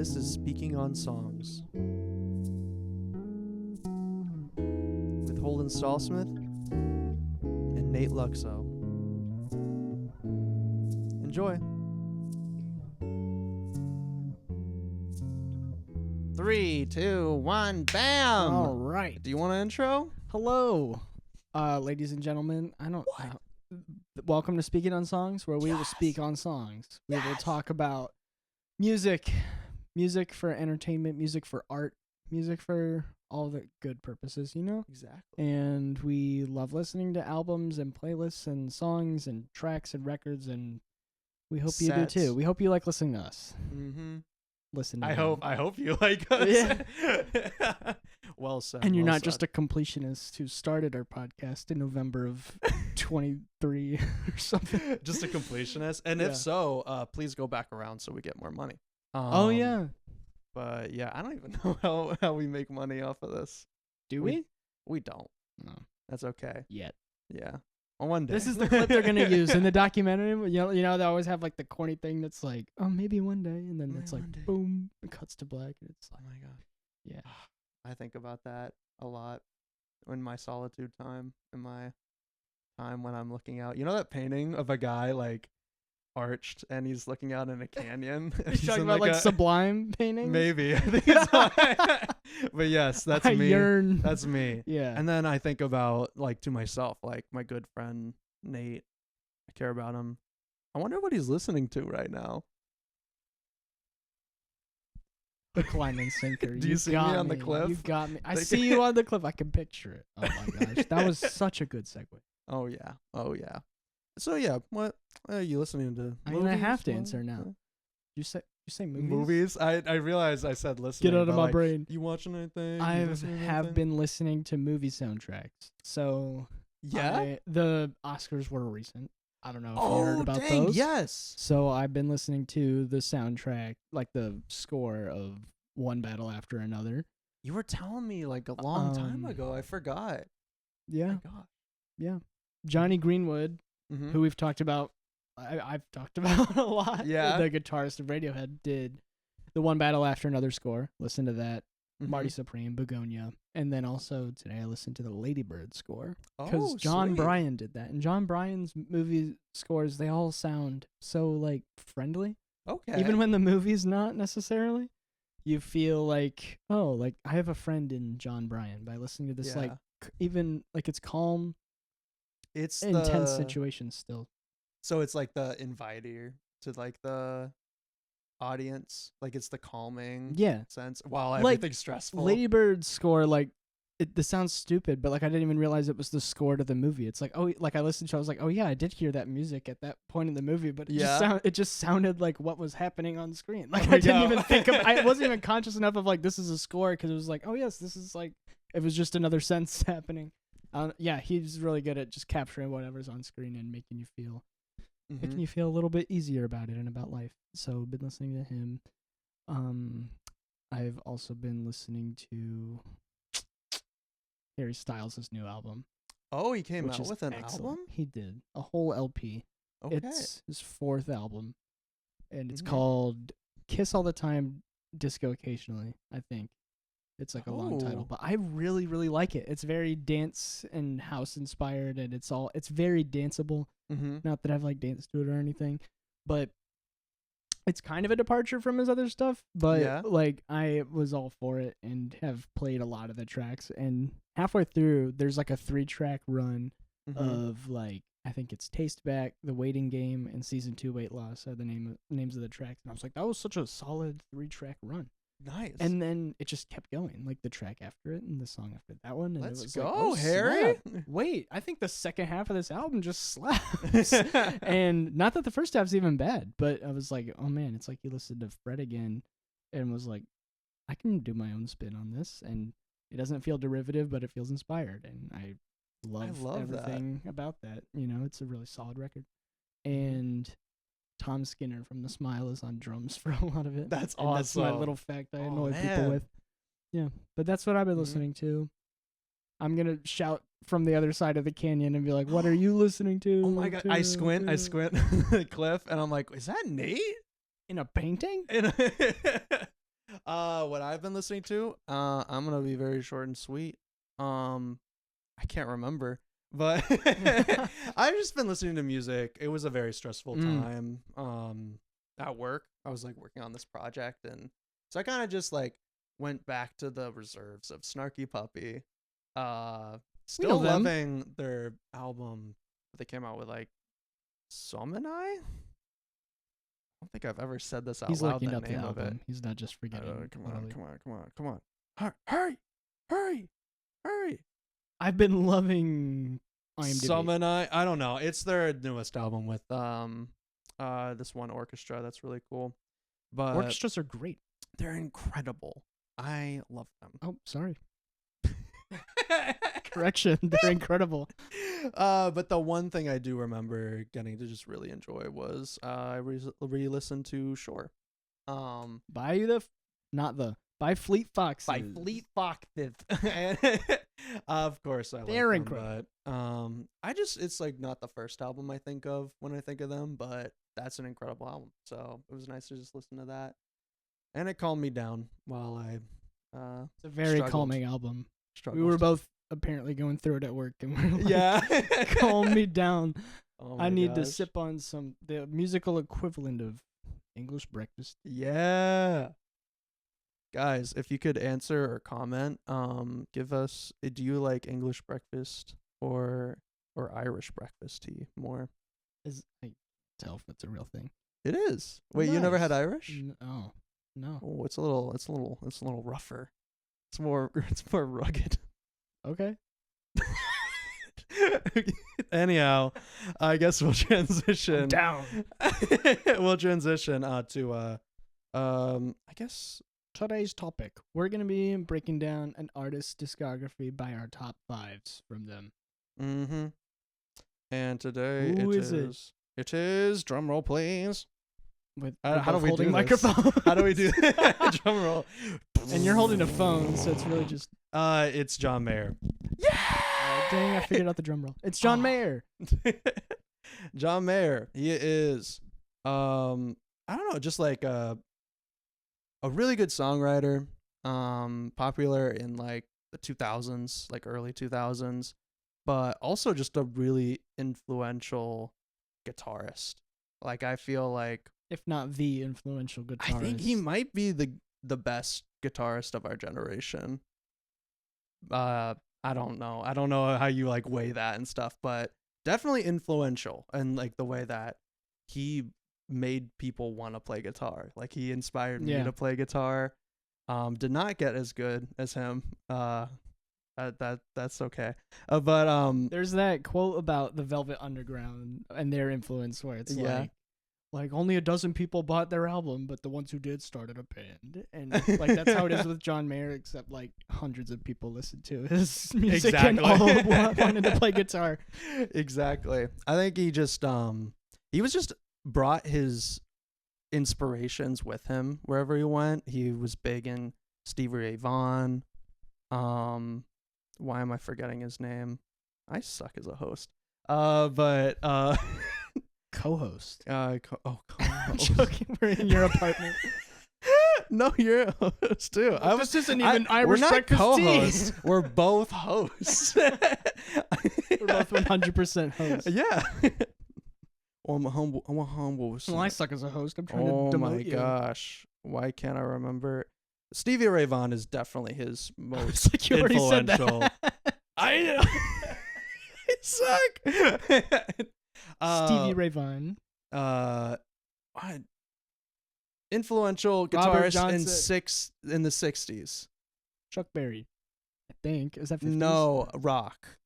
This is Speaking on Songs with Holden Smith and Nate Luxo. Enjoy. 3, 2, 1, bam! All right. Do you want an intro? Hello, ladies and gentlemen. Welcome to Speaking on Songs, where we will speak on songs. We will talk about music for entertainment, music for art, music for all the good purposes, you know? Exactly. And we love listening to albums and playlists and songs and tracks and records, and we hope you do too. We hope you like listening to us. Mm-hmm. Listen to I them. hope you like us. Yeah. Well said. And you're well not said. just a completionist who started our podcast in November of 23 or something. Just a completionist. And Yeah. if so, please go back around so we get more money. Oh, yeah. But yeah, I don't even know how we make money off of this. Do we? We don't. No. That's okay. Yet. Yeah. Well, one day. This is the clip they're going to use in the documentary. You know, they always have like the corny thing that's like, oh, maybe one day. And then it's like, one day. boom, it cuts to black. And it's Oh like, my God. yeah. I think about that a lot in my solitude time, in my time when I'm looking out. You know that painting of a guy like arched and he's looking out in a canyon? You're He's talking in, about like a- Sublime paintings? Maybe. I think it's but yes, that's I me. yearn. That's me. Yeah. And then I think about like to myself, like my good friend Nate. I care about him. I wonder what he's listening to right now. The climb and sinker. Do you see me got on the cliff? You got me. I Like- see you on the cliff. I can picture it. Oh my gosh. That was such a good segue. Oh yeah. Oh yeah. So yeah, what are you listening to? I mean, I Movies? have to What? answer now. You say movies? Movies? I realized I said listening. Get out but of my like, brain. You watching anything? You I listening to have anything? been listening to movie soundtracks. So Yeah. the Oscars were recent. I don't know if you Oh heard about dang! those. Yes. So I've been listening to the soundtrack, like the score of One Battle After Another. You were telling me like a long time ago. I forgot. Yeah, Oh my God. yeah. Johnny Greenwood, Mm-hmm. who we've talked about, I've talked about a lot. Yeah. The guitarist of Radiohead did the One Battle After Another score. Listen to that. Marty Supreme, Begonia. And then also today I listened to the Lady Bird score. Because John Bryan did that. And John Bryan's movie scores, they all sound so, like, friendly. Okay. Even when the movie's not necessarily. You feel like, oh, like, I have a friend in John Bryan by listening to this, like, even, like, it's calm, it's intense the, situations still. So it's like the inviter to like the audience. Like it's the calming Yeah. sense while Like, everything's stressful. Lady Bird's score, like, this sounds stupid, but like I didn't even realize it was the score to the movie. It's like, oh, like I listened to it, I was like, oh yeah, I did hear that music at that point in the movie, but it just sounded like what was happening on screen. Like I didn't even think of, I wasn't even conscious enough of like this is a score because it was like, oh yes, this is like, it was just another sense happening. Yeah, he's really good at just capturing whatever's on screen and making you feel a little bit easier about it and about life. So been listening to him. I've also been listening to Harry Styles' new album. Oh, he came which out is with an excellent. album? He did. A whole LP. Okay. It's his 4th album. And it's Mhm. called Kiss All the Time, Disco Occasionally, I think. It's like a long title. Oh. But I really, really like it. It's very dance and house inspired, and it's very danceable. Mm-hmm. Not that I've like danced to it or anything. But it's kind of a departure from his other stuff, but like I was all for it and have played a lot of the tracks. And halfway through, there's like a 3-track run of like I think it's Taste Back, The Waiting Game, and Season 2 Weight Loss are the names of the tracks. And I was like, that was such a solid 3-track run. Nice. And then it just kept going, like the track after it and the song after that one. And Let's it was go, like, oh, Harry. snap. Wait, I think the second half of this album just slaps. And not that the first half's even bad, but I was like, oh man, it's like you listened to Fred again and was like, I can do my own spin on this. And it doesn't feel derivative, but it feels inspired. And I love everything about that. You know, it's a really solid record. And Tom Skinner from The Smile is on drums for a lot of it. That's and awesome. That's my little fact I annoy people man. with. Yeah, but that's what I've been listening to. I'm going to shout from the other side of the canyon and be like, what are you listening to? Oh my God. I squint the cliff and I'm like, is that Nate? In a painting? What I've been listening to, I'm gonna be very short and sweet. I can't remember, but I've just been listening to music. It was a very stressful time. At work, I was like working on this project, and so I kind of just like went back to the reserves of Snarky Puppy. Still loving their album that they came out with, like Summon I don't think I've ever said this out He's loud. looking The up the name of it. album. He's not just forgetting. Come on. Hurry. I've been loving IMDb. Summon I don't know. It's their newest album with this one orchestra that's really cool. But orchestras are great. They're incredible. I love them. Oh, sorry. Correction, they're incredible. But the one thing I do remember getting to just really enjoy was I re-listened to Shore. By Fleet Foxes. By Fleet Foxes. Of course, I they're like incredible. Them, but it's like not the first album I think of when I think of them, but that's an incredible album. So it was nice to just listen to that, and it calmed me down while I. It's a very calming album. Struggled. We were both apparently going through it at work, and we're like, yeah, calm me down. Oh I need to sip on the musical equivalent of English breakfast. Yeah. Guys, if you could answer or comment, give us, do you like English breakfast or Irish breakfast tea more? I can't tell if it's a real thing. It is. Wait, you never had Irish? No. Oh, it's a little rougher. It's more rugged. Okay. Anyhow, I guess we'll transition. I'm down. We'll transition to I guess today's topic. We're gonna be breaking down an artist's discography by our top 5s from them. Mm-hmm. And today Who is it? It is drum roll, please. With how do we holding do microphone? How do we do that? Drum roll. And you're holding a phone, so it's really just. It's John Mayer. Yeah. Dang, I figured out the drum roll. It's John Mayer. John Mayer. He is, I don't know, just like a really good songwriter. Popular in like the 2000s, like early 2000s, but also just a really influential guitarist. Like I feel like, if not the influential guitarist, I think he might be the best guitarist of our generation. I don't know how you like weigh that and stuff, but definitely influential, and like the way that he made people want to play guitar. Like he inspired me to play guitar. Did not get as good as him. That's okay. But there's that quote about the Velvet Underground and their influence where it's like only a dozen people bought their album, but the ones who did started a band. And like that's how it is with John Mayer, except like hundreds of people listened to his music and all wanted to play guitar. Exactly. I think he just brought his inspirations with him wherever he went. He was big in Stevie Ray Vaughan. Why am I forgetting his name? I suck as a host. But co-host. Co-host. I'm joking. We're in your apartment. No, you're a host too. This isn't even Irish we're not breakfast co-hosts. tea. We're both hosts. We're both 100% hosts. Yeah. Well, I'm a humble. Well, I suck as a host. I'm trying to demote you. Oh my gosh! Why can't I remember? Stevie Ray Vaughan is definitely his most like you influential. Said that. I know. I suck. Stevie Ray Vaughan. Influential guitarist in the 60s. Chuck Berry, I think. Is that 50s? No, rock.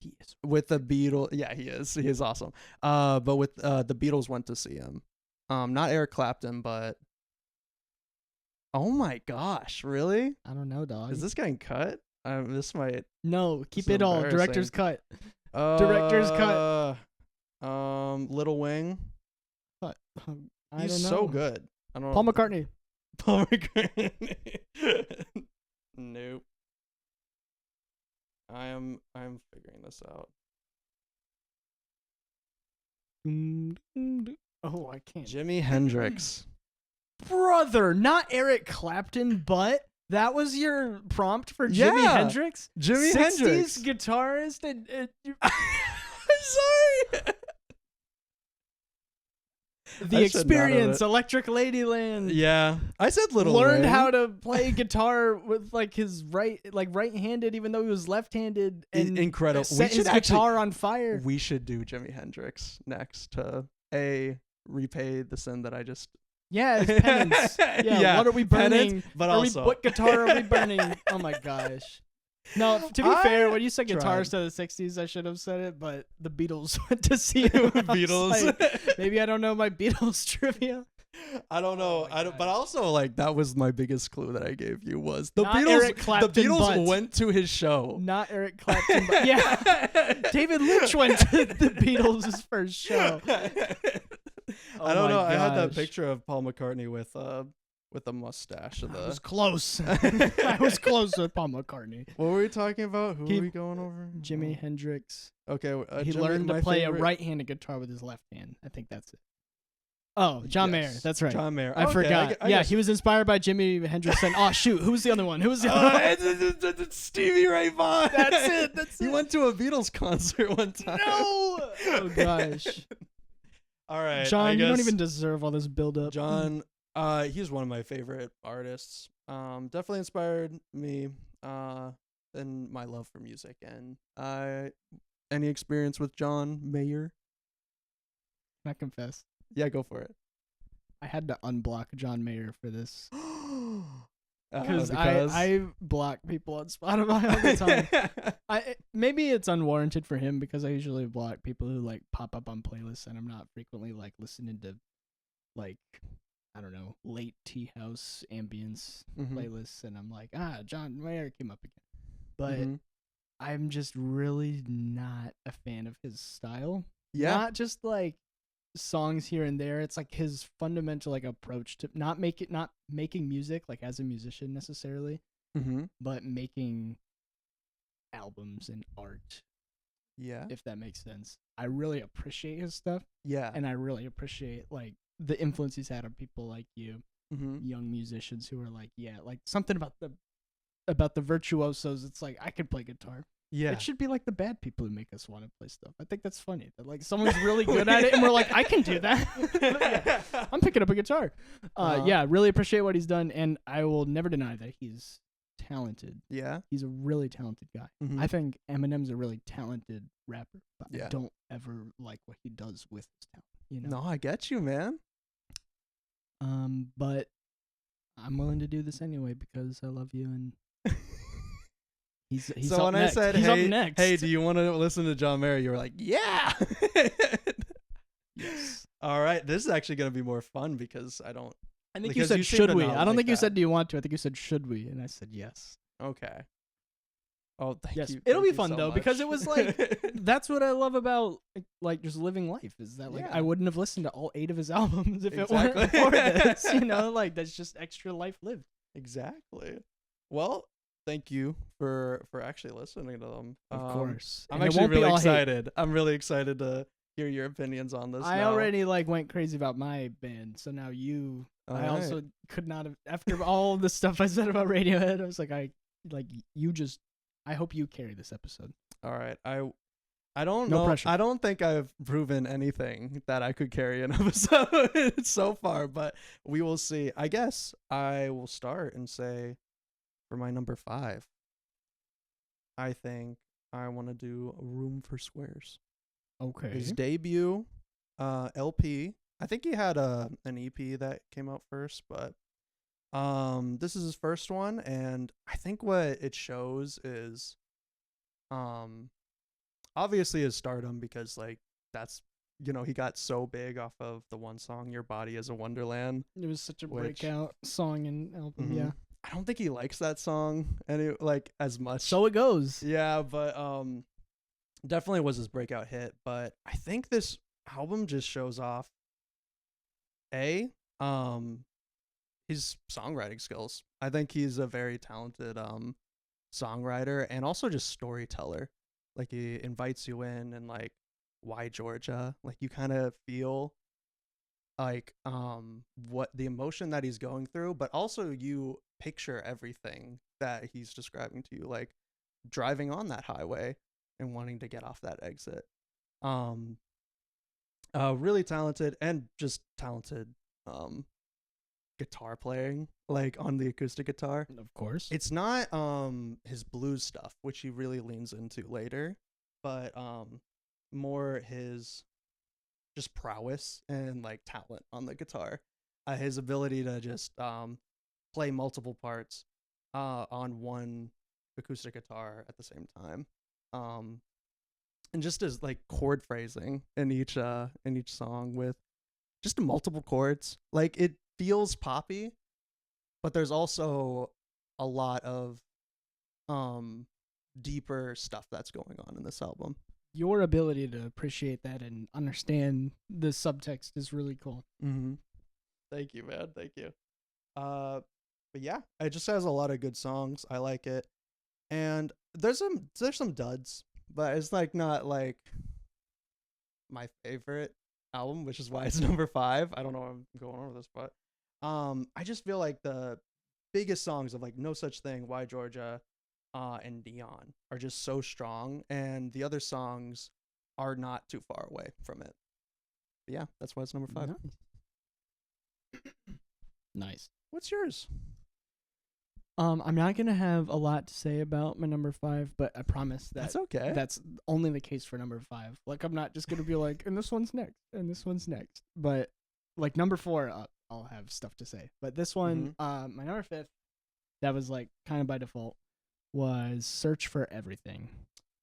He is with the Beatles. Yeah, he is. He is awesome. But with the Beatles went to see him. Not Eric Clapton, but oh my gosh, really? I don't know, dog. Is this getting cut? This might. No, keep it all. Director's cut. Director's cut. Little Wing. What? He's don't know. So good. I don't know. Paul McCartney. Paul McCartney. Nope. I'm figuring this out. Oh, I can't. Jimi Hendrix. Brother, not Eric Clapton, but that was your prompt for Jimi Yeah, Hendrix? Jimi 60s Hendrix. guitarist and Sorry. The I should not have Experience, it. Electric Ladyland. Yeah, I said Little Learned Wayne. how to play guitar with like his right-handed, even though he was left-handed, and Incredible. set his guitar on fire. We should do Jimi Hendrix next to repay the sin that I just. Yeah, it's penance. Yeah, what are we burning? Penance, but also what guitar are we burning? Oh my gosh. No, to be fair, when you said guitars to the 60s, I should have said it, but the Beatles went to see him. Beatles. Like, maybe I don't know my Beatles trivia. I don't know. But also, like, that was my biggest clue that I gave you was the Not Beatles. Eric Clapton, the Beatles but went to his show. Not Eric Clapton, but yeah. David Lynch went to the Beatles' first show. I don't know. I had that picture of Paul McCartney with a mustache. I was close. I was close with Paul McCartney. What were we talking about? Who were we going over? Jimi Hendrix. Okay. He learned to play a right-handed guitar with his left hand. I think that's it. Oh, John Mayer. That's right. John Mayer. I forgot. Yeah, he was inspired by Jimi Hendrix. And oh shoot, who was the other one? Who was the other one? It's Stevie Ray Vaughan. That's it. He went to a Beatles concert one time. No. Oh gosh. All right, John, you don't even deserve all this build-up. John, he's one of my favorite artists. Definitely inspired me. And my love for music. And any experience with John Mayer? Can I confess? Yeah, go for it. I had to unblock John Mayer for this. Because I block people on Spotify all the time. Maybe it's unwarranted for him because I usually block people who like pop up on playlists, and I'm not frequently like listening to like, I don't know, late tea house ambience playlists, and I'm like, John Mayer came up again. But I'm just really not a fan of his style. Yeah. Not just like songs here and there. It's like his fundamental like approach to not making music like as a musician necessarily, but making albums and art. Yeah, if that makes sense. I really appreciate his stuff. Yeah, and I really appreciate like the influence he's had on people like you, young musicians who are like, yeah, like something about the virtuosos. It's like I could play guitar. Yeah. It should be like the bad people who make us want to play stuff. I think that's funny. That like someone's really good at it and we're like, I can do that. Yeah, I'm picking up a guitar. Yeah, really appreciate what he's done, and I will never deny that he's talented. Yeah. He's a really talented guy. I think Eminem's a really talented rapper, but I don't ever like what he does with his talent. You know? No, I get you, man. But I'm willing to do this anyway because I love you, and He's so up when next. I said, he's hey, up next. Hey, do you want to listen to John Mayer? You were like, yeah. Yes. All right. This is actually going to be more fun because I don't. I think you said, should we? I don't think you said, do you want to? I think you said, should we? And I said, yes. Okay. Oh, thank yes. you. It'll Thank be you fun, so though, much. because it was like, that's what I love about, like, just living life is that, like, Yeah. I wouldn't have listened to all 8 of his albums if it weren't Exactly. for this. You know, like, that's just extra life lived. Exactly. Well, thank you for actually listening to them. Of course. I'm And it actually won't be really all hate. excited. I'm really excited to hear your opinions on this. I now. already, like, went crazy about my band, so now you... All I right. also could not have, after all the stuff I said about Radiohead, I was like, you just, I hope you carry this episode. All right. I don't No know. pressure. I don't think I've proven anything that I could carry an episode so far, but we will see. I guess I will start and say for my number 5, I think I want to do Room for Squares. Okay. His debut LP. I think he had an EP that came out first, but this is his first one, and I think what it shows is obviously his stardom, because like that's, you know, he got so big off of the one song Your Body is a Wonderland. It was such a breakout song and album. Yeah. I don't think he likes that song as much. So it goes. Yeah, but definitely was his breakout hit, but I think this album just shows off his songwriting skills. I think he's a very talented songwriter and also just storyteller. Like he invites you in, and like, why Georgia? Like you kind of feel like what the emotion that he's going through, but also you picture everything that he's describing to you, like driving on that highway and wanting to get off that exit. Um really talented, and just talented guitar playing, like on the acoustic guitar. Of course. It's not his blues stuff, which he really leans into later, but more his just prowess and like talent on the guitar. His ability to just play multiple parts on one acoustic guitar at the same time. And just as like chord phrasing in each song with just multiple chords. Like it feels poppy, but there's also a lot of deeper stuff that's going on in this album. Your ability to appreciate that and understand the subtext is really cool. Mm-hmm. Thank you, man. Thank you. But yeah, it just has a lot of good songs. I like it, and there's some duds, but it's like not like my favorite album, which is why it's number 5. I don't know where I'm going over this, but I just feel like the biggest songs of like No Such Thing, Why Georgia, and Neon are just so strong, and the other songs are not too far away from it. But yeah, that's why it's number 5. Nice. What's yours? I'm not gonna have a lot to say about my number 5, but I promise That's okay. That's only the case for number 5. Like, I'm not just gonna be like, and this one's next, and this one's next. But like number 4, I'll have stuff to say. But this one, my number 5, that was like kind of by default, was "Search for Everything."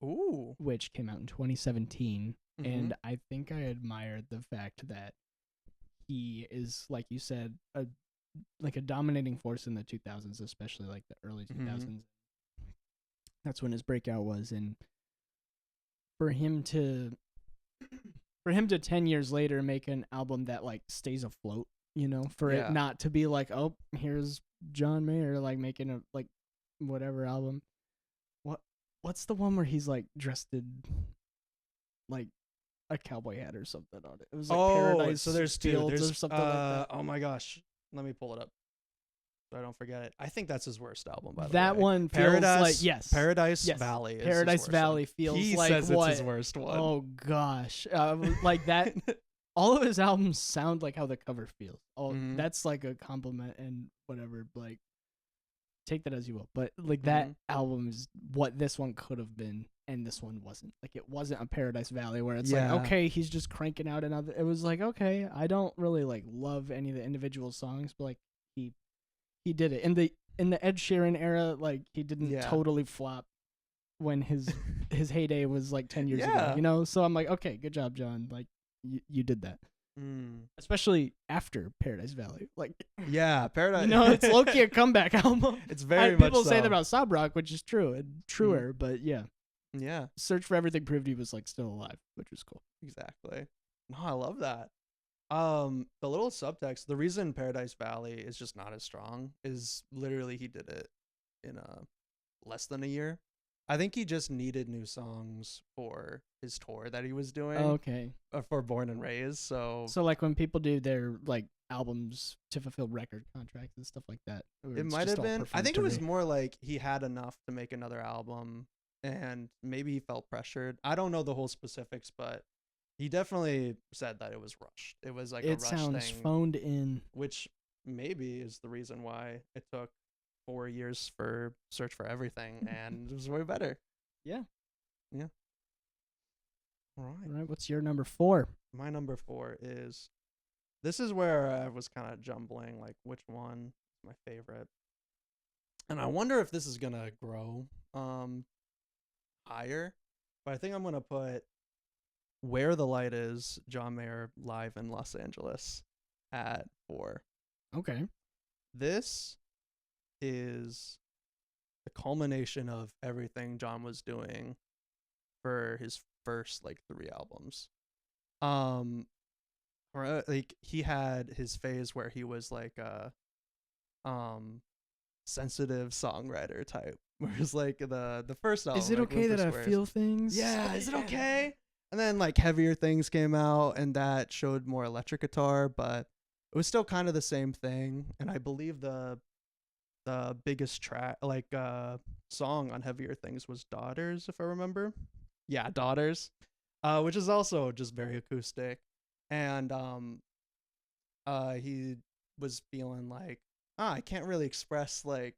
Ooh. Which came out in 2017, and I think I admired the fact that he is, like you said, a dominating force in the 2000s, especially like the early 2000s. That's when his breakout was, and for him to 10 years later make an album that like stays afloat, you know, for it not to be like, oh, here's John Mayer like making a like whatever album. What's the one where he's like dressed in like a cowboy hat or something on it? It was like Paradise. So there's Fields two. There's or something like that. Oh my gosh, let me pull it up so I don't forget it. I think that's his worst album, by the way. That one feels like Paradise Valley. Is Paradise Valley feels he like says what? It's his worst one. Oh gosh, like that. All of his albums sound like how the cover feels. Oh, that's like a compliment and whatever. Like, take that as you will. But like that album is what this one could have been, and this one wasn't. Like, it wasn't a Paradise Valley where it's like, okay, he's just cranking out another. It was like, okay, I don't really like love any of the individual songs, but like he did it in the Ed Sheeran era. Like, he didn't totally flop when his heyday was like 10 years ago, you know. So I'm like, okay, good job, John. Like, you did that. Especially after Paradise Valley. Like, Paradise. You know, it's low-key a comeback album. It's very much people say so. that about Sob Rock, which is true and truer, but yeah. Search for Everything proved he was like still alive, which was cool. Exactly. No, I love that. The little subtext, the reason Paradise Valley is just not as strong is literally he did it in less than a year. I think he just needed new songs for his tour that he was doing. Okay. For Born and Raised. So like when people do their like albums to fulfill record contracts and stuff like that. It might have been. I think it was more like he had enough to make another album and maybe he felt pressured. I don't know the whole specifics, but he definitely said that it was rushed. It was like a rush thing. It sounds phoned in. Which maybe is the reason why it took 4 years for Search for Everything, and it was way better. Yeah. All right. What's your number 4? My number 4 is, this is where I was kind of jumbling, like which one is my favorite, and I wonder if this is gonna grow higher, but I think I'm gonna put Where the Light Is, John Mayer live in Los Angeles at 4. Okay. This is the culmination of everything John was doing for his first like 3 albums. Like he had his phase where he was like a sensitive songwriter type. Whereas like the first album, Is it like, okay that I feel things? Yeah, is it okay? And then like Heavier Things came out, and that showed more electric guitar, but it was still kind of the same thing. And I believe the biggest track, like song on Heavier Things was Daughters, if I remember. Yeah, Daughters, which is also just very acoustic. And he was feeling like, I can't really express like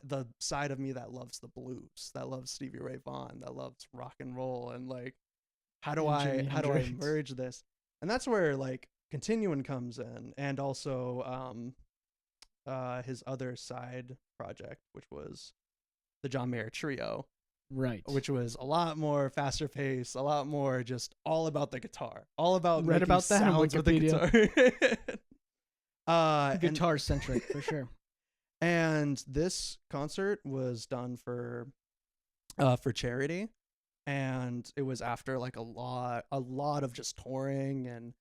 the side of me that loves the blues, that loves Stevie Ray Vaughan, that loves rock and roll, and like how do I merge this? And that's where like Continuing comes in, and also his other side project, which was the John Mayer Trio, right? Which was a lot more faster paced, a lot more just all about the guitar, all about read about that sounds with the guitar. Guitar centric for sure. And this concert was done for charity, and it was after like a lot of just touring and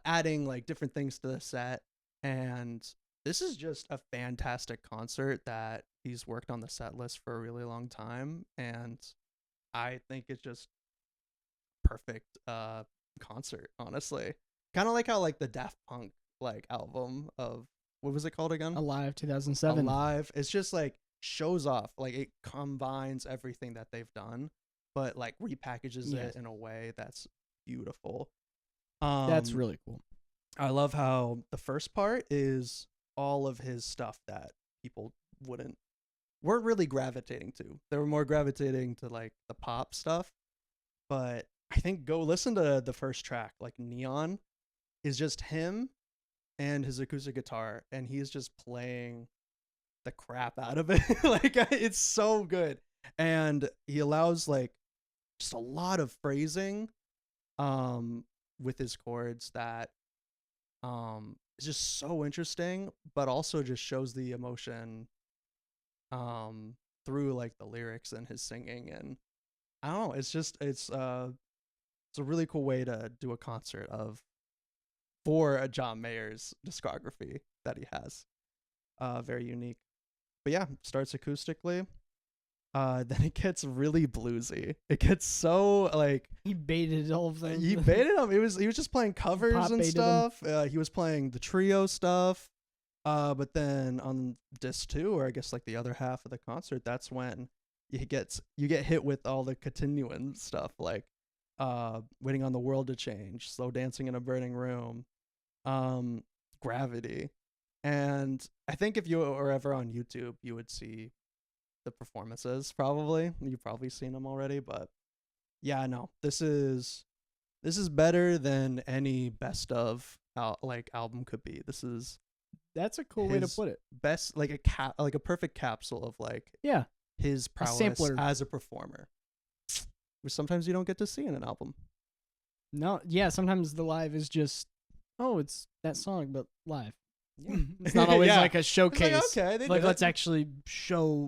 adding like different things to the set. And this is just a fantastic concert that he's worked on the set list for a really long time, and I think it's just perfect concert, honestly. Kind of like how like the Daft Punk like album of, what was it called again? Alive 2007. Alive. It's just like shows off, like it combines everything that they've done, but like repackages it in a way that's beautiful. That's really cool. I love how the first part is all of his stuff that people weren't really gravitating to. They were more gravitating to like the pop stuff. But I think go listen to the first track, like Neon, is just him and his acoustic guitar, and he's just playing the crap out of it. Like it's so good. And he allows like just a lot of phrasing with his chords that is just so interesting, but also just shows the emotion through like the lyrics and his singing. And I don't know, it's a really cool way to do a concert for a John Mayer's discography that he has. Very unique. But yeah, starts acoustically. Then it gets really bluesy. It gets so like he baited all of them. He baited them. He was just playing covers and stuff. He was playing the trio stuff. But then on disc 2, or I guess like the other half of the concert, that's when you get hit with all the continuing stuff, like Waiting on the World to Change, Slow Dancing in a Burning Room, Gravity. And I think if you were ever on YouTube, you would see the performances. Probably you've probably seen them already, but yeah, no, this is better than any best of album could be. That's a cool way to put it. Best, like a perfect capsule of like his prowess as a performer, which sometimes you don't get to see in an album. No, yeah, sometimes the live is just, it's that song but live. Yeah. It's not always like a showcase. Like, okay, let's actually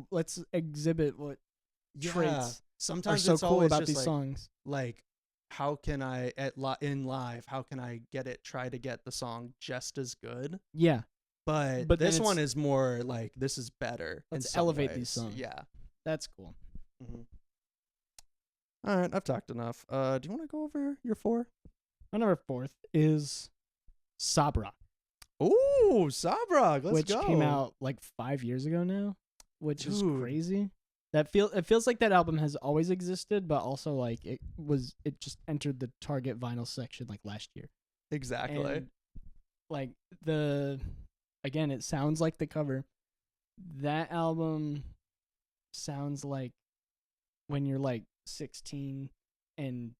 let's exhibit what traits sometimes are it's so cool about just these songs. Like, how can I in live? How can I try to get the song just as good? Yeah, but this one is more like, this is better. Let's elevate these songs. Yeah, that's cool. Mm-hmm. All right, I've talked enough. Do you want to go over your 4? My number 4 is Sabra. Ooh, Sabra, let's go. Which came out like 5 years ago now, which is crazy. It feels like that album has always existed, but also like it just entered the Target vinyl section like last year. Exactly. And, like again, it sounds like the cover. That album sounds like when you're like 16 and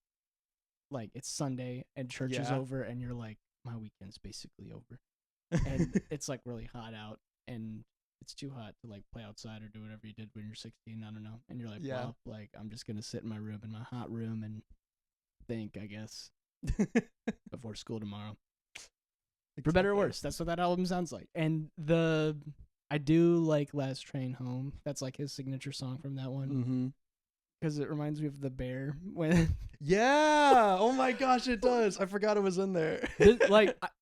like it's Sunday and church is over and you're like, my weekend's basically over. And it's like really hot out and it's too hot to like play outside or do whatever you did when you're 16, I don't know. And you're like, well, like I'm just going to sit in my room, in my hot room, and think, I guess, before school tomorrow. Exactly. For better or worse, that's what that album sounds like. And I do like Last Train Home. That's like his signature song from that one. Mm-hmm. Because it reminds me of the bear. When oh my gosh, it does. I forgot it was in there.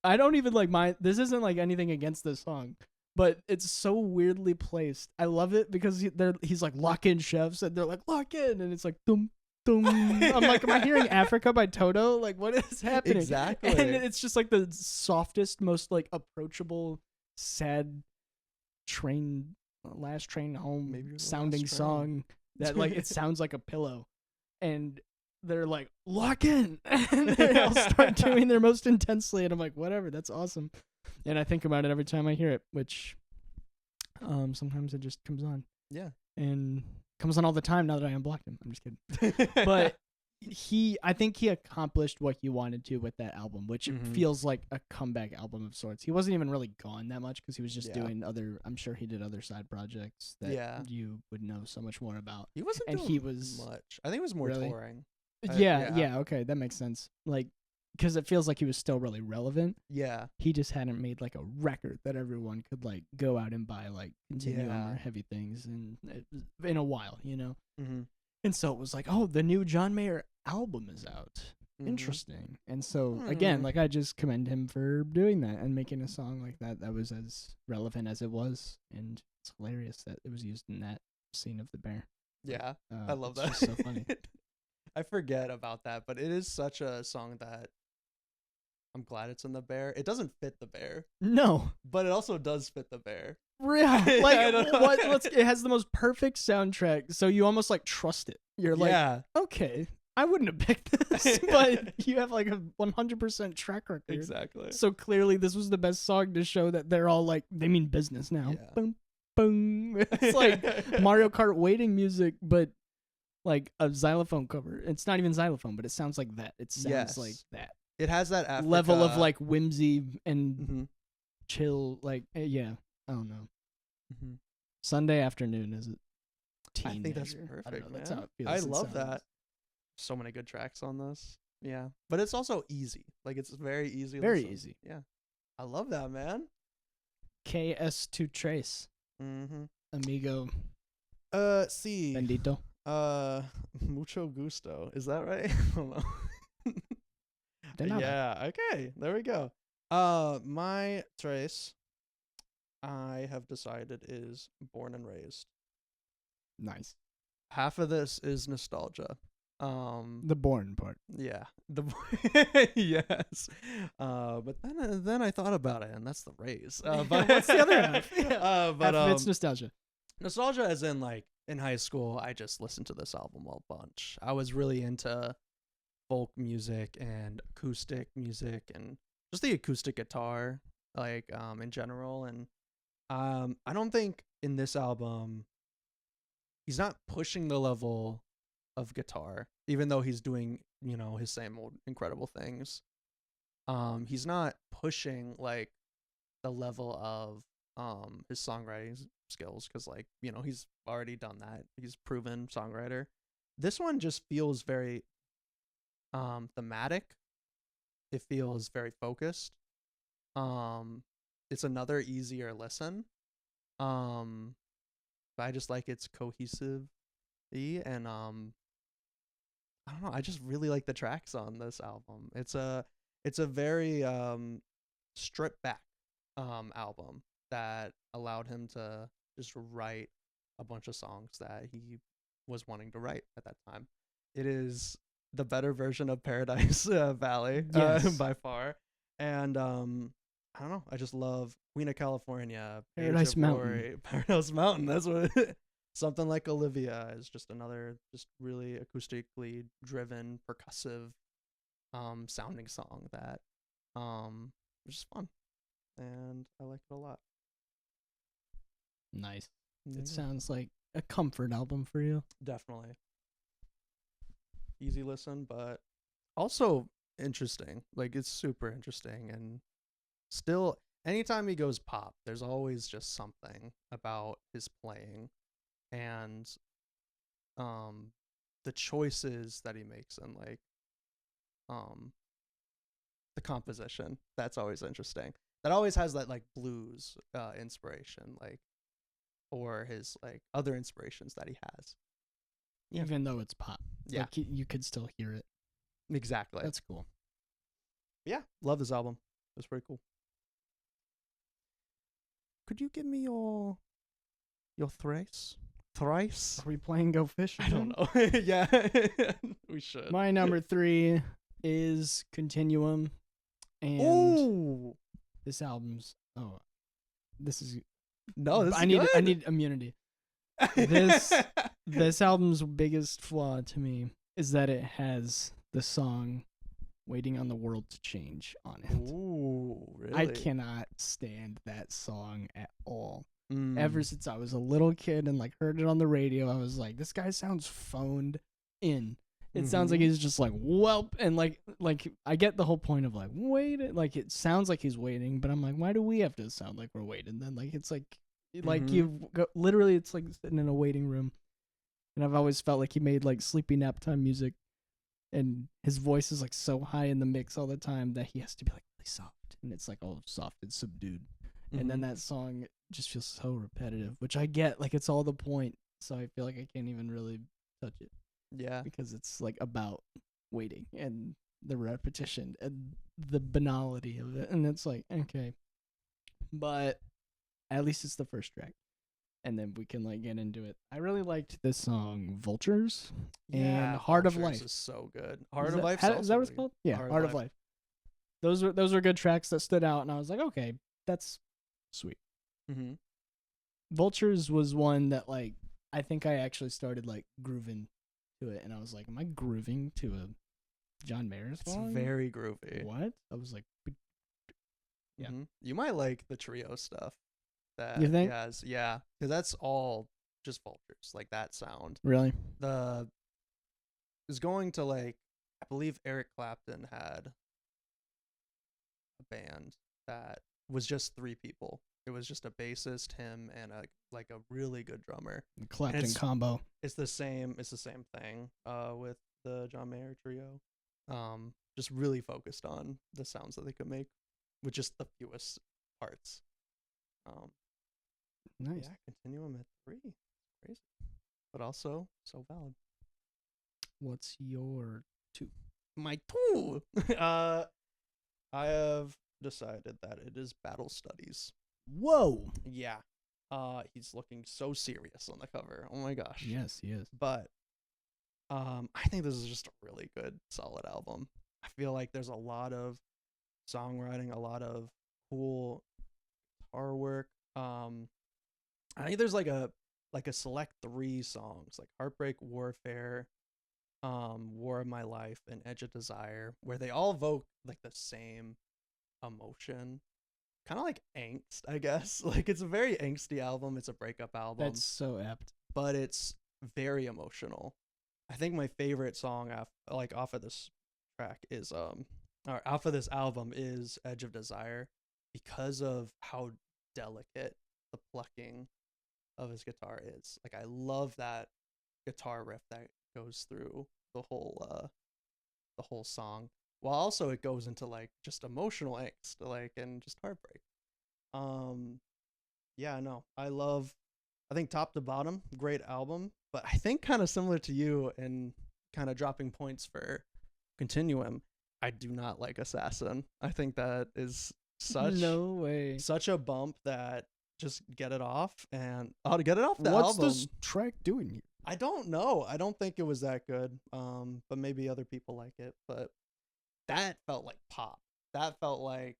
I don't even like mind. This isn't like anything against this song, but it's so weirdly placed. I love it because he's like lock in chefs, and they're like lock in, and it's like dum I'm like, am I hearing Africa by Toto? Like, what is happening? Exactly. And it's just like the softest, most like approachable, sad last train home Maybe you're the sounding last train. song that like it sounds like a pillow. And they're like, lock in. And they all start doing their most intensely. And I'm like, whatever, that's awesome. And I think about it every time I hear it, which sometimes it just comes on. Yeah. And comes on all the time now that I unblocked him. I'm just kidding. But I think he accomplished what he wanted to with that album, which feels like a comeback album of sorts. He wasn't even really gone that much because he was just doing I'm sure he did other side projects that you would know so much more about. He wasn't doing much. I think it was more touring. Yeah, okay, that makes sense. Like, because it feels like he was still really relevant. Yeah. He just hadn't made like a record that everyone could like go out and buy, like Continuum or Heavy Things in a while, you know? Mm-hmm. And so it was like, oh, the new John Mayer album is out. Interesting. And so, again, like I just commend him for doing that and making a song like that was as relevant as it was. And it's hilarious that it was used in that scene of the bear. Yeah, I love that. It's just so funny. I forget about that, but it is such a song that I'm glad it's in the bear. It doesn't fit the bear. No. But it also does fit the bear. Yeah, like it has the most perfect soundtrack, so you almost like trust it. You're like, okay, I wouldn't have picked this, but you have like a 100% track record. Exactly. So clearly, this was the best song to show that they're all like they mean business now. Yeah. Boom, boom. It's like Mario Kart waiting music, but like a xylophone cover. It's not even xylophone, but it sounds like that. It sounds like that. It has that Africa level of like whimsy and chill. Like, yeah, I don't know. Sunday afternoon is a teen. I think that's perfect. That's how it feels. I love that. So many good tracks on this. Yeah, but it's also easy. Like it's very easy. Very easy. Yeah, I love that, man. KS2 Trace. Amigo. See. Bendito. Mucho gusto. Is that right? I don't know. Yeah. Okay. There we go. My trace, I have decided, is Born and Raised. Nice. Half of this is nostalgia. The born part. Yeah. Yes. But then I thought about it, and that's the raise. But what's the other half? But half of it's nostalgia. Nostalgia, as in like in high school, I just listened to this album a bunch. I was really into folk music and acoustic music and just the acoustic guitar, like in general. And I don't think in this album he's not pushing the level of guitar, even though he's doing, you know, his same old incredible things. He's not pushing like the level of his songwriting skills, because like, you know, he's already done that. He's proven songwriter. This one just feels very thematic. It feels very focused. It's another easier listen. But I just like its cohesive and I don't know, I just really like the tracks on this album. It's a very stripped back album that allowed him to just write a bunch of songs that he was wanting to write at that time. It is the better version of Paradise Valley, by far. And I don't know, I just love Queen of California, Paradise Mountain. Paradise Mountain. That's what Something Like Olivia is just another just really acoustically driven, percussive sounding song that was just fun. And I like it a lot. Nice. It sounds like a comfort album for you. Definitely. Easy listen, but also interesting. Like, it's super interesting. And still, anytime he goes pop, there's always just something about his playing and the choices that he makes, and like the composition. That's always interesting. That always has that like blues inspiration, like, or his like other inspirations that he has. Even though it's pop. Yeah. Like, you could still hear it. Exactly. That's cool. Yeah, love this album. It's pretty cool. Could you give me your thrace? thrice. Are we playing Go Fish? I don't know. Yeah, we should. My number 3 is Continuum, and Ooh, this album's this is no, this is I need good. immunity. This album's biggest flaw to me is that it has the song "Waiting on the World to Change" on it. Ooh, really? I cannot stand that song at all. Mm. Ever since I was a little kid and like heard it on the radio, I was like, this guy sounds phoned in. It sounds like he's just like whelp, and like I get the whole point of like wait, like it sounds like he's waiting, but I'm like, why do we have to sound like we're waiting? Then like it's like you've got, literally it's like sitting in a waiting room, and I've always felt like he made like sleepy nap time music, and his voice is like so high in the mix all the time that he has to be like really soft, and it's like all soft and subdued, and then that song just feels so repetitive, which I get, like it's all the point, so I feel like I can't even really touch it. Yeah, because it's like about waiting and the repetition and the banality of it, and it's like okay, but at least it's the first track, and then we can like get into it. I really liked this song "Vultures" and "Heart of Vultures Life." is so good. Heart of that, Life. is that what it's called? Yeah, Heart of Life. Those were good tracks that stood out, and I was like, okay, that's sweet. Mm-hmm. Vultures was one that like I think I actually started like grooving to it, and I was like, am I grooving to a John Mayer song? It's very groovy. What? I was like, yeah. You might like the trio stuff that you think? he has. Yeah, because that's all just Vultures, like that sound. Really? Is going to like, I believe Eric Clapton had a band that was just 3 people. It was just a bassist, him, and a really good drummer. The Clapton combo. It's the same thing with the John Mayer trio. Just really focused on the sounds that they could make with just the fewest parts. Nice. Yeah, Continuum at 3. Crazy. But also so valid. What's your 2? My 2. I have decided that it is Battle Studies. Whoa. Yeah. He's looking so serious on the cover. Oh my gosh. Yes, he is. But I think this is just a really good, solid album. I feel like there's a lot of songwriting, a lot of cool guitar work. I think there's like a select 3 songs, like Heartbreak, Warfare, War of My Life, and Edge of Desire, where they all evoke like the same emotion. Kind of like angst, I guess. Like it's a very angsty album. It's a breakup album. That's so apt. But it's very emotional. I think my favorite song off of this track is or off of this album is Edge of Desire, because of how delicate the plucking of his guitar is. Like I love that guitar riff that goes through the whole song, while also it goes into like just emotional angst, like, and just heartbreak. Yeah, no, I think top to bottom, great album, but I think kind of similar to you and kind of dropping points for Continuum, I do not like Assassin. I think that is such a bump that just get it off, and to get it off the What's album. this track doing here? I don't know. I don't think it was that good. But maybe other people like it. But that felt like pop. That felt like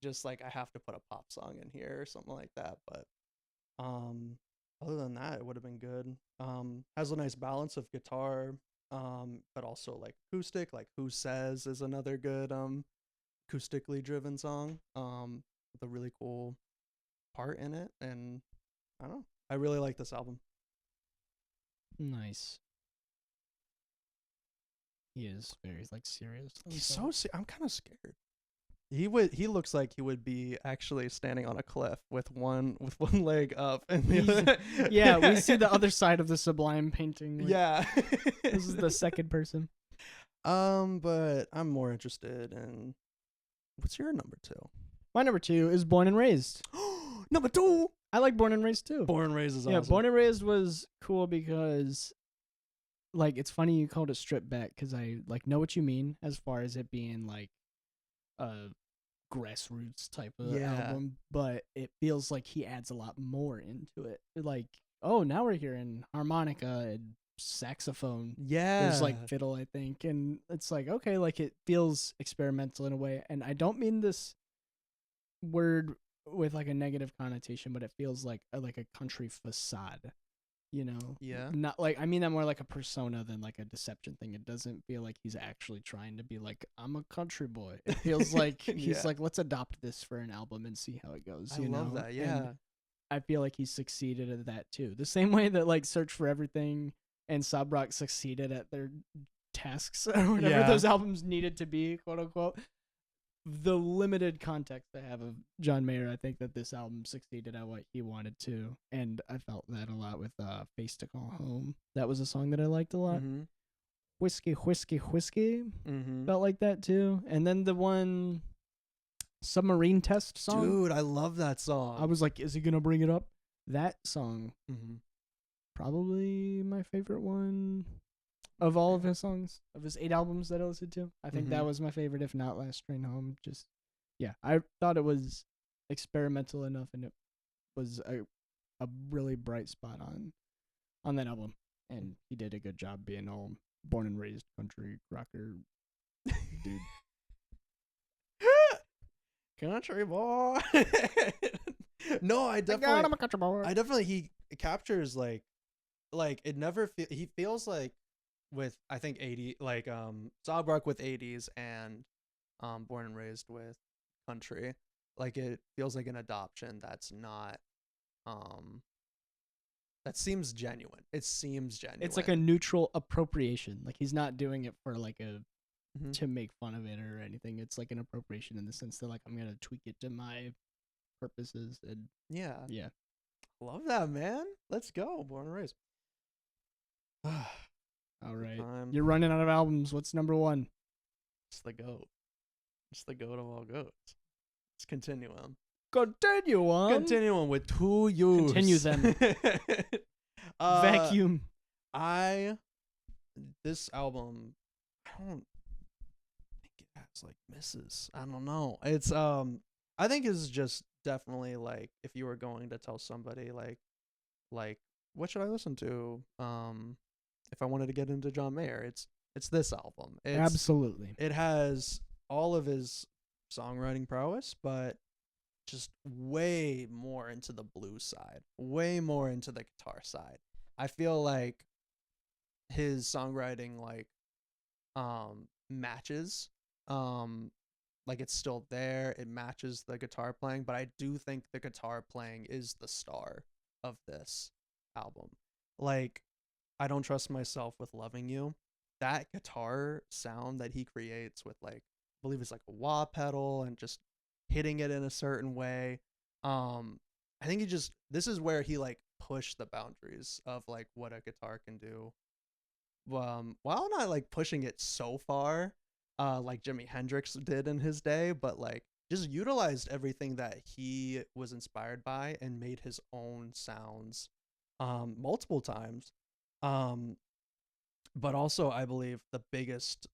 just like I have to put a pop song in here or something like that. But other than that, it would have been good. Has a nice balance of guitar, but also like acoustic. Like Who Says is another good acoustically driven song. With a really cool part in it, and I don't know. I really like this album. Nice. He is very like serious. He's so I'm kind of scared. He looks like he would be actually standing on a cliff with one leg up and the other. Yeah, we see the other side of the Sublime painting. Like, yeah. This is the second person. But I'm more interested in what's your number 2? My number 2 is Born and Raised. Number 2. I like Born and Raised too. Born and Raised is awesome. Yeah, Born and Raised was cool because like it's funny you called it stripped back, because I like know what you mean as far as it being like a grassroots type of album, but it feels like he adds a lot more into it. Like oh, now we're hearing harmonica and saxophone. Yeah. There's like fiddle, I think, and it's like, okay, like it feels experimental in a way, and I don't mean this word with like a negative connotation, but it feels like a country facade, you know? Yeah. Not like, I mean that more like a persona than like a deception thing. It doesn't feel like he's actually trying to be like, I'm a country boy. It feels like he's like, let's adopt this for an album and see how it goes. I love that. Yeah. And I feel like he succeeded at that too. The same way that like Search for Everything and Sob Rock succeeded at their tasks or whatever those albums needed to be, quote unquote. The limited context I have of John Mayer, I think that this album succeeded at what he wanted to, and I felt that a lot with Face to Call Home. That was a song that I liked a lot. Mm-hmm. Whiskey, Whiskey, Whiskey Mm-hmm. felt like that too. And then the one Submarine Test song. Dude, I love that song. I was like, is he gonna bring it up? That song, Mm-hmm. probably my favorite one of all of his songs, of his 8 albums that I listened to. I think that was my favorite, if not Last Train Home. Just, yeah, I thought it was experimental enough, and it was a really bright spot on that album. And he did a good job being all born and raised country rocker dude. Country boy. No, I I'm a country boy. definitely he captures like it never he feels like with I think 80 like Sob Rock with 80s and Born and Raised with country, like it feels like an adoption that's not that seems genuine. It seems genuine. It's like a neutral appropriation. Like he's not doing it for like a Mhm. to make fun of it or anything. It's like an appropriation in the sense that like I'm gonna tweak it to my purposes, and yeah. yeah. Love that, man. Let's go. Born and Raised. All right, time. you're running out of albums. What's number 1? It's the goat. It's the goat of all goats. Let's continue on. Continue on. Continue on with 2 U's. Continue them. Vacuum. This album, I don't think it has like misses. I don't know. It's I think it's just definitely like if you were going to tell somebody like what should I listen to? If I wanted to get into John Mayer, it's this album. Absolutely. It has all of his songwriting prowess, but just way more into the blues side, way more into the guitar side. I feel like his songwriting like matches like it's still there, it matches the guitar playing, but I do think the guitar playing is the star of this album. Like I Don't Trust Myself with Loving You, that guitar sound that he creates with like I believe it's like a wah pedal and just hitting it in a certain way. I think this is where he like pushed the boundaries of like what a guitar can do. While not like pushing it so far, like Jimi Hendrix did in his day, but like just utilized everything that he was inspired by and made his own sounds, multiple times. But also I believe the biggest,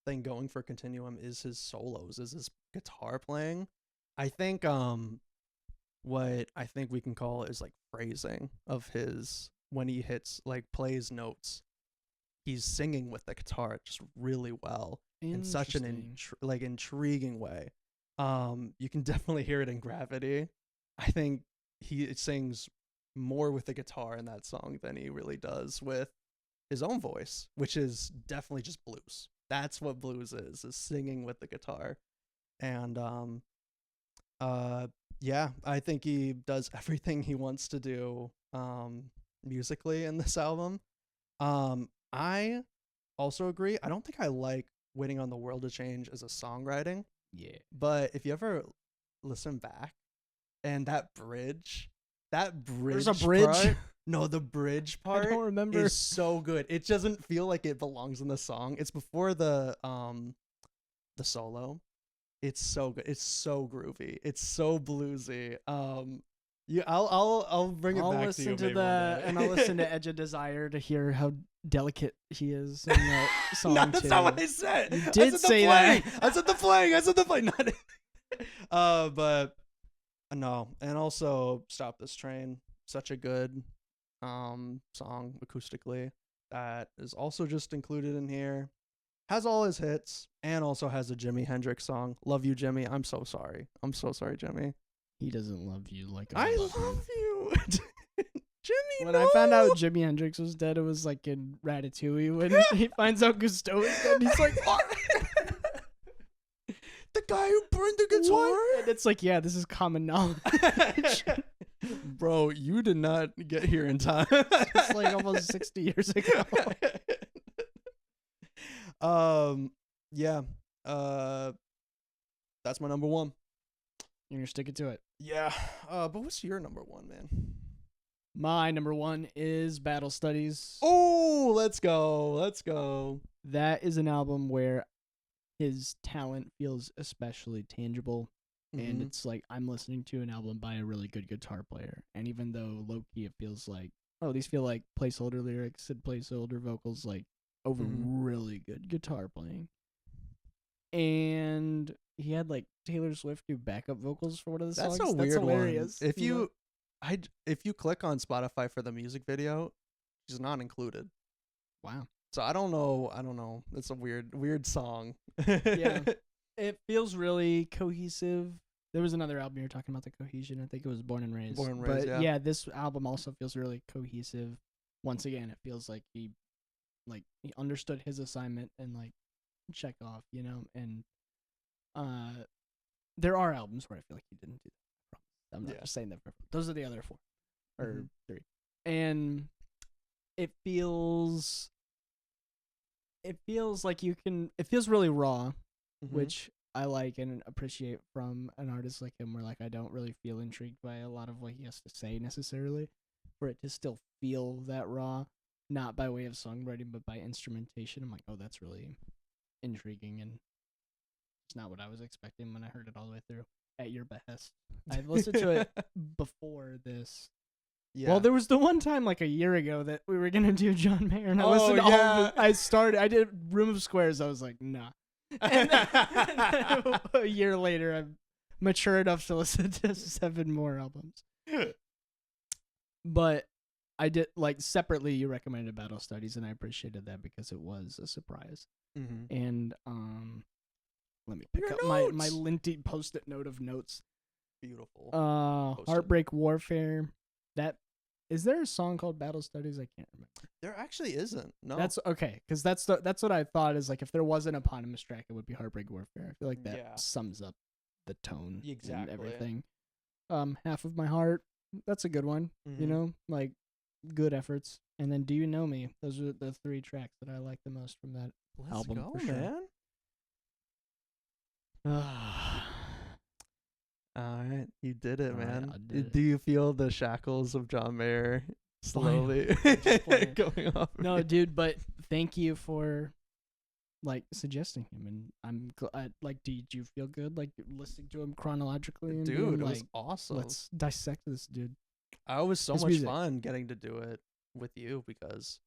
thing going for Continuum is his solos, is his guitar playing. I think what I think we can call is like phrasing of his when he hits like plays notes. He's singing with the guitar just really well in such an intriguing way. You can definitely hear it in Gravity. I think he sings more with the guitar in that song than he really does with his own voice, which is definitely just blues. That's what blues is singing with the guitar. And yeah, I think he does everything he wants to do musically in this album. I also agree. I don't think I like Waiting on the World to Change as a songwriting. Yeah. But if you ever listen back and that bridge There's a bridge? part, no, the bridge part I don't remember. is so good. It doesn't feel like it belongs in the song. It's before the solo. It's so good. It's so groovy. It's so bluesy. Yeah, I'll bring it I'll back to you. listen to maybe that, one day. and I'll listen to Edge of Desire to hear how delicate he is in that song No, too. that's not what I said. You I did said say the that. playing. I said the playing. I said the playing. Not but no, and also Stop This Train. such a good song acoustically that is also just included in here. Has all his hits and also has a Jimi Hendrix song. Love you, Jimmy. I'm so sorry. I'm so sorry, Jimmy. He doesn't love you like I love you. Jimmy, when no! I found out Jimi Hendrix was dead, it was like in Ratatouille when he finds out Gusteau is dead. He's like, what? The guy who burned the guitar? What? And it's like, yeah, this is common knowledge. Bro, you did not get here in time. It's like almost 60 years ago. Yeah. That's my number one. You're gonna stick it to it. Yeah. But what's your number one, man? My number one is Battle Studies. Oh, let's go. Let's go. That is an album where his talent feels especially tangible. And it's like I'm listening to an album by a really good guitar player. And even though low-key it feels like, oh, these feel like placeholder lyrics and placeholder vocals, like over really good guitar playing. And he had like Taylor Swift do backup vocals for one of the songs. That's a weird hilarious. one. If you click on Spotify for the music video, she's not included. Wow. So I don't know. It's a weird song. Yeah. It feels really cohesive. There was another album you were talking about the cohesion. I think it was Born and Raised. Born and Raised, but yeah. this album also feels really cohesive. Once again, it feels like he understood his assignment and like check off, you know. And there are albums where I feel like he didn't do that. I'm not just saying that. Those are the other 4 or 3, and it feels like you can. It feels really raw. Which I like and appreciate from an artist like him, where like I don't really feel intrigued by a lot of what he has to say necessarily, for it to still feel that raw, not by way of songwriting but by instrumentation. I'm like, oh, that's really intriguing, and it's not what I was expecting when I heard it all the way through at your behest. I listened to it before this. Yeah. Well, there was the one time like a year ago that we were gonna do John Mayer, and I listened to all of it. I did Room of Squares. I was like, nah. And then a year later, I'm mature enough to listen to 7 more albums. But I did, like, separately, you recommended Battle Studies, and I appreciated that because it was a surprise. And let me pick up my linty post-it note of notes. Beautiful. Heartbreak Warfare. Is there a song called Battle Studies? I can't remember. There actually isn't. No. That's okay, because that's what I thought is like if there was an eponymous track, it would be Heartbreak Warfare. I feel like that sums up the tone and everything. Half of My Heart. That's a good one. You know, like good efforts. And then Do You Know Me? Those are the 3 tracks that I like the most from that album. Let's go, man. All right, you did it, man. Do you feel the shackles of John Mayer slowly going off? No, dude, but thank you for like suggesting him, and I'm glad. Like, did you feel good like listening to him chronologically? And dude, it was awesome. Let's dissect this, dude. I was so much fun getting to do it with you because,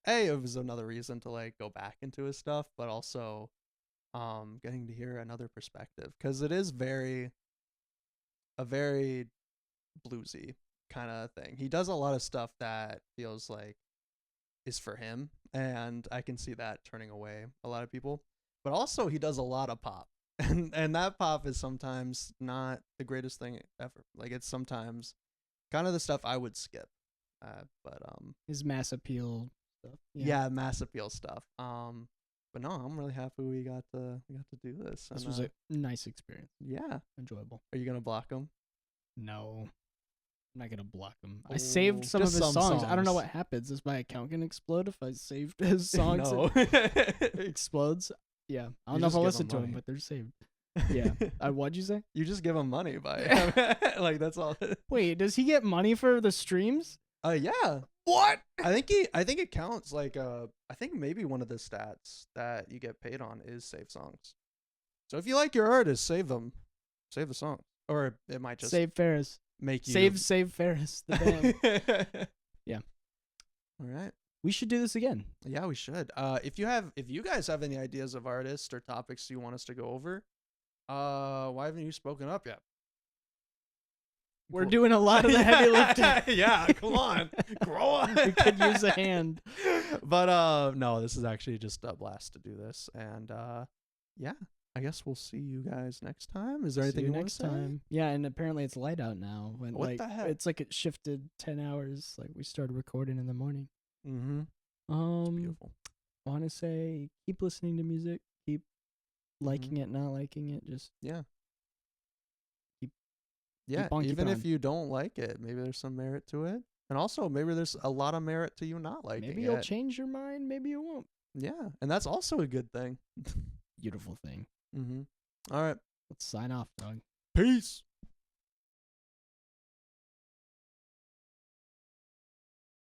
it was another reason to like go back into his stuff, but also, getting to hear another perspective because it is a very bluesy kind of thing. He does a lot of stuff that feels like is for him, and I can see that turning away a lot of people. But also he does a lot of pop, and that pop is sometimes not the greatest thing ever. Like it's sometimes kind of the stuff I would skip. But his mass appeal stuff. Yeah, mass appeal stuff. But no, I'm really happy we got to do this. This was a nice experience. Yeah, enjoyable. Are you gonna block them? No, I'm not gonna block them. I saved some of his songs. I don't know what happens. Is my account gonna explode if I saved his songs? No, it explodes. Yeah, I don't know if I'll listen to them, but they're saved. Yeah. What'd you say? You just give him money by like that's all. Wait, does he get money for the streams? Yeah. What? I think it counts. Like I think maybe one of the stats that you get paid on is save songs. So if you like your artist, save them, save the song, or it might just save Ferris. Make you save Ferris the band. Yeah. All right. We should do this again. Yeah, we should. If you guys have any ideas of artists or topics you want us to go over, why haven't you spoken up yet? We're doing a lot of the heavy lifting. Yeah, come on. Grow up. We could use a hand. But no, this is actually just a blast to do this. And yeah, I guess we'll see you guys next time. Is there anything you want to say? Yeah, and apparently it's light out now. What the heck? It's like it shifted 10 hours. Like we started recording in the morning. Mm-hmm. It's beautiful. I want to say keep listening to music. Keep liking it, not liking it. Just even if you don't like it, maybe there's some merit to it. And also, maybe there's a lot of merit to you not liking it. Maybe you'll change your mind. Maybe you won't. Yeah, and that's also a good thing. Beautiful thing. Mm-hmm. All right. Let's sign off, dog. Peace.